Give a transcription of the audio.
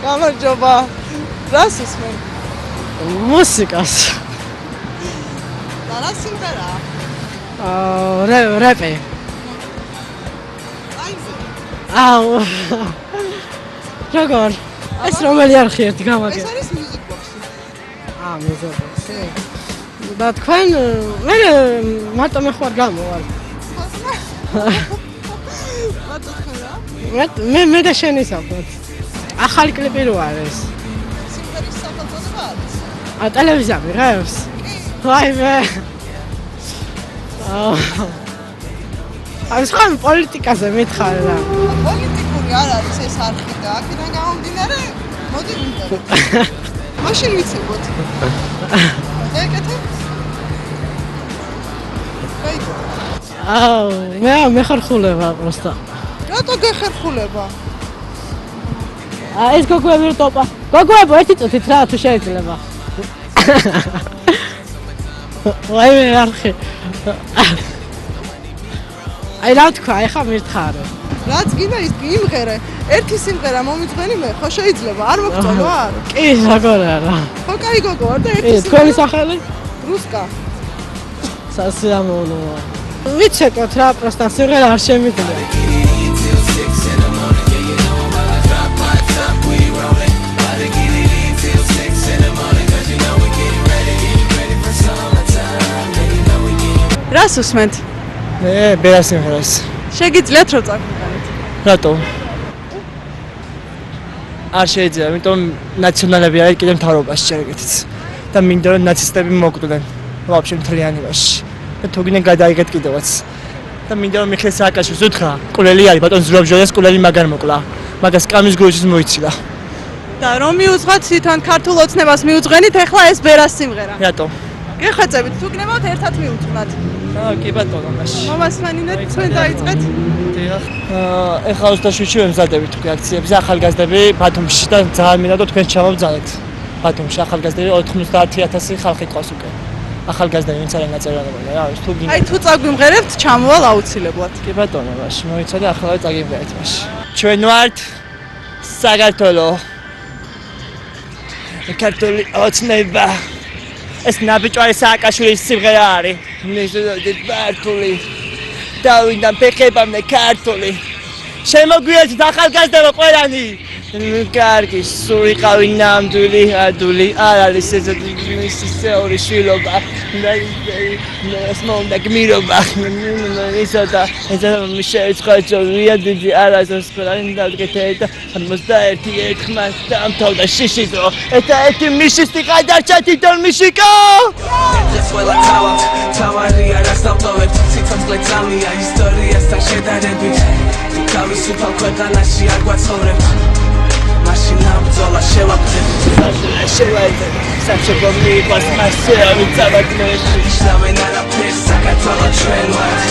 გამარჯობა. რას უსმენ? მუსიკას. და რა სიმღერაა? рэპი. აუ. როგორ? ეს რომელი არხი ერთი გამაგე? ეს არის Music Box-ი. Music Box-ი. და თქვენ მე მარტო მე ხوار გამოვალ. მე და შენი საფოთ. ახალი კლიპი რო არის. სიმღერის სახელწოდება არის? ტელევიზია მიღებს? ვაიმე. აი სხვა პოლიტიკაზე მითხარ რა. პოლიტიკური არ არის ეს არხი და აქედან გამომდინარე მოდი ვიმღეროთ. მაშინ ვიცებოთ. ეკეთე? გაიგო. მე ხარხულება პროსტა. რატო გეხერხულება? ეს გოგოები რტოპა. გოგოებო ერთი წუთით რა თუ შეიძლება. ვაიმე არხი. აი რა თქვა, ეხა მირთხარო. რაც გინდა ის იმღერე. ერთი სიმღერა მომიძღვენი მე, ხო შეიძლება? არ მოგწონო არ? კი, როგორ არა. ხო, კაი გოგო ვარ და ერთი კი, თქვენი სახელი? რუსკა. სასიამოვნოა. ვიცეკოთ რა, პროსტა სიმღერა არ შემიძლია. რას უსმენთ? მე ბერას სიმღერას. შეგიძლიათ რომ წაგვიყენოთ? რატო? არ შეიძლება, იმიტომ ნაციონალები არის კიდევ მთავრობაში ჯერეგეთიც. და მინდა რომ ნაცისტები მოკვდნენ. ვაფშე მთლიანობაში. და თუ გინდა გადაიგეთ კიდევაც. და მინდა რომ მიხეილ სააკაშვილს უთხრა, კულელი არის, ბატონ ზურაბჟოლიას კულელი მაგარ მოკლა. მაგას კამის გულშიც მოიცილა. და რომ მიუძღათ თვითონ ქართულ ოცნებას მიუძღვენით, ეხლა ეს ბერას სიმღერა. რატო? გეხვეწებით, თუ გნებავთ ერთად მიუძღვნათ. კი ბატონო, მაშინ. მომასვენინეთ, თქვენ დაიწყეთ. დიახ. ეხლა 27-ში ვემზადებით თქვი აქციებზე ახალგაზრდები ბათუმში და ძალიან მინდა რომ თქვენ ჩამოვძალეთ. ბათუმში ახალგაზრდები 90,000 ხალხი ყავს უკვე. ახალგაზრდები ვინც არის ნაწერალებანი რა არის თუ გინდა. აი თუ წაგვიმღერებთ, ჩამოვალ აუცილებლად. კი ბატონო, მაშინ მოიცადე ახლა წაგიმღერეთ მაშინ. ჩვენ ვართ საქართველო. ქართული ოცნება. ეს ნაბიჯვარი სააკაშვილის სიმღერა არის. ნიშნავენ ქართული. დავინდან ფეხებამდე ქართული. შემოგვიერთეთ ახალგაზრდებო ყველანი. კარგი, სული ყავი ნამდვილი, ადვილი, არ არის ეს სეორი შვილობა. ეს მომდა გმირობა. ისა და შეეცხაჭოვია დიდი არასოს ყველანი დავდგეთ და 51 ერთხმას დამთავრდა შიშიდო. ეს ერთი მიშისტი ყადარჩა თვითონ მიშიკო. ეს ყველა თავარი არასდამტოვებთ, სიცოცხლე ძამია ისტორიასთან შედარებით. თავისუფალ ქვეყანაში არ გვაცხოვრებთ. მაშინ ნაბრძოლა შევაფრთხილდით. შევაიძებთ, საჩუქრ მიყვარს მასე ამით წავაგნეთ. შევენ არაფერს, საქართველო ჩვენ ვართ.